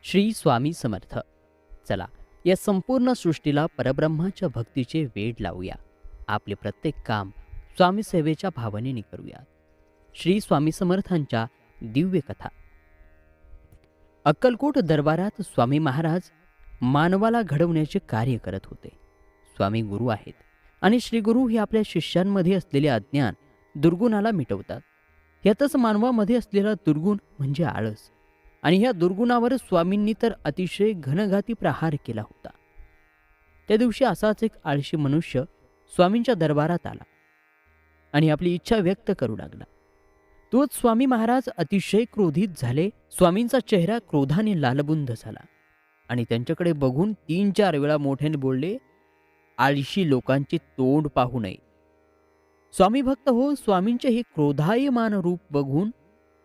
श्री स्वामी समर्थ. चला, या संपूर्ण सृष्टीला परब्रह्माच्या भक्तीचे वेड लावूया. आपले प्रत्येक काम स्वामी सेवेच्या भावनेने करूया. श्री स्वामी समर्थांच्या दिव्य कथा. अक्कलकोट दरबारात स्वामी महाराज मानवाला घडवण्याचे कार्य करत होते. स्वामी गुरु आहेत आणि श्री गुरु हे आपल्या शिष्यांमध्ये असलेले अज्ञान दुर्गुणाला मिटवतात. यातच मानवामध्ये असलेला दुर्गुण म्हणजे आळस, आणि ह्या दुर्गुणावर स्वामींनी तर अतिशय घनघाती प्रहार केला होता. त्या दिवशी असाच एक आळशी मनुष्य स्वामींच्या दरबारात आला आणि आपली इच्छा व्यक्त करू लागला. तोच स्वामी महाराज अतिशय क्रोधित झाले. स्वामींचा चेहरा क्रोधाने लालबुंद झाला आणि त्यांच्याकडे बघून 3-4 वेळा मोठ्याने बोलले, आळशी लोकांचे तोंड पाहू नये. स्वामी भक्त हो, स्वामींचे हे क्रोधायमान रूप बघून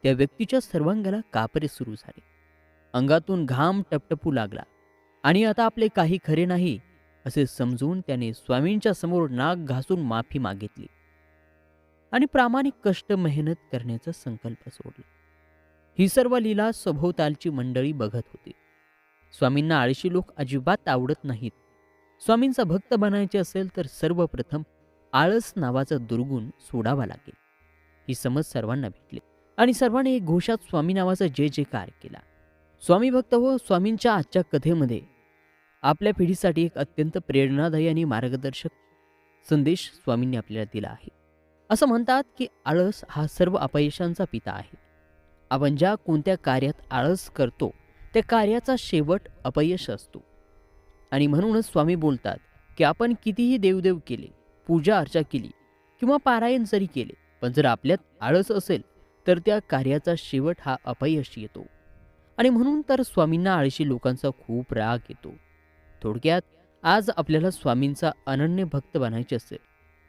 त्या व्यक्तीच्या सर्वांगाला कापरे सुरू झाले. अंगातून घाम टपटपू लागला आणि आता आपले काही खरे नाही असे समजून त्याने स्वामींच्या समोर नाक घासून माफी मागितली आणि प्रामाणिक कष्ट मेहनत करण्याचा संकल्प सोडला. ही सर्व लीला सभोवतालची मंडळी बघत होती. स्वामींना आळशी लोक अजिबात आवडत नाहीत. स्वामींचा भक्त बनायचे असेल तर सर्वप्रथम आळस नावाचा दुर्गुण सोडावा लागेल. ही समज सर्वांना भेटली आणि सर्वांनी एक घोषात स्वामी नावाचा जय जयकार केला. स्वामी भक्त व स्वामींच्या आजच्या कथेमध्ये आपल्या पिढीसाठी एक अत्यंत प्रेरणादायी आणि मार्गदर्शक संदेश स्वामींनी आपल्याला दिला आहे. असं म्हणतात की आळस हा सर्व अपयशांचा पिता आहे. आपण ज्या कोणत्या कार्यात आळस करतो त्या कार्याचा शेवट अपयश असतो. आणि म्हणूनच स्वामी बोलतात की आपण कितीही देवदेव केले, पूजा अर्चा केली किंवा पारायण जरी केले, पण जर आपल्यात आळस असेल तर त्या कार्याचा शेवट हा अपयश येतो. आणि म्हणून तर स्वामींना आळशी लोकांचा खूप राग येतो. थोडक्यात आज आपल्याला स्वामींचा अनन्य भक्त बनायचे असेल,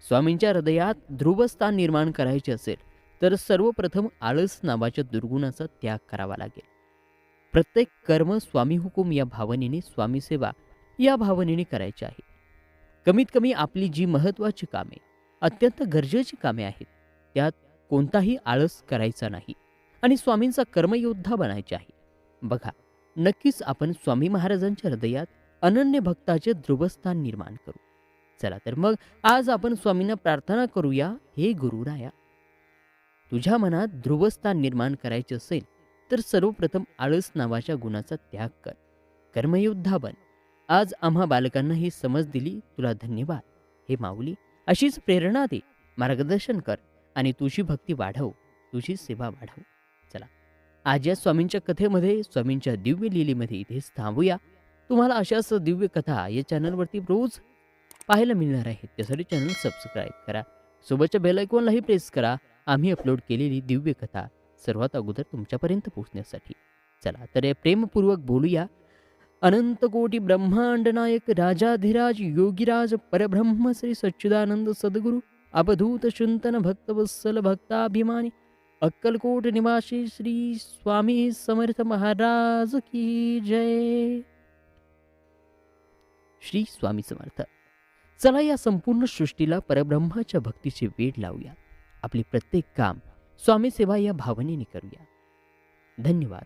स्वामींच्या हृदयात ध्रुवस्थान निर्माण करायचे असेल तर सर्वप्रथम आळस नावाच्या दुर्गुणाचा त्याग करावा लागेल. प्रत्येक कर्म स्वामी हुकूम या भावनेने, स्वामी सेवा या भावनेने करायचे आहे. कमीत कमी आपली जी महत्त्वाची कामे, अत्यंत गरजेची कामे आहेत त्यात कोणताही आळस करायचा नाही आणि स्वामींचा कर्मयोद्धा बनायचे आहे. बघा, नक्कीच आपण स्वामी महाराजांच्या हृदयात अनन्य भक्ताचे ध्रुवस्थान निर्माण करू. चला तर मग आज आपण स्वामींना प्रार्थना करूया. हे गुरुराया, तुझ्या मनात ध्रुवस्थान निर्माण करायचे असेल तर सर्वप्रथम आळस नावाच्या गुणाचा त्याग कर, कर्मयोद्धा बन. आज आम्हा बालकांना ही समज दिली, तुला धन्यवाद. हे माऊली, अशीच प्रेरणा दे, मार्गदर्शन कर आणि तुझी भक्ती वाढव, तुझी सेवा वाढव. चला, आज या स्वामींच्या कथेमध्ये, स्वामींच्या दिव्य लीलेमध्ये इथेच थांबूया. तुम्हाला अशाच दिव्य कथा या चॅनलवरती रोज पाहायला मिळणार आहेत. त्यासाठी चॅनल सबस्क्राईब करा, सोबतच्या बेल आयकॉनलाही प्रेस करा, आम्ही अपलोड केलेली दिव्य कथा सर्वात अगोदर तुमच्यापर्यंत पोहोचण्यासाठी. चला तर प्रेमपूर्वक बोलूया. अनंत कोटी ब्रह्मांड नायक राजाधिराज योगीराज परब्रह्म श्री सच्चिदानंद सद्गुरु अवधूत चिंतन भक्तवत्सल भक्ताभिमानी अक्कलकोट निवासी श्री स्वामी समर्थ महाराज की जय. श्री स्वामी समर्थ. चला, या संपूर्ण सृष्टीला परब्रह्माच्या भक्तीचे वेड लावूया. आपले प्रत्येक काम स्वामी सेवा या भावनेने करूया. धन्यवाद.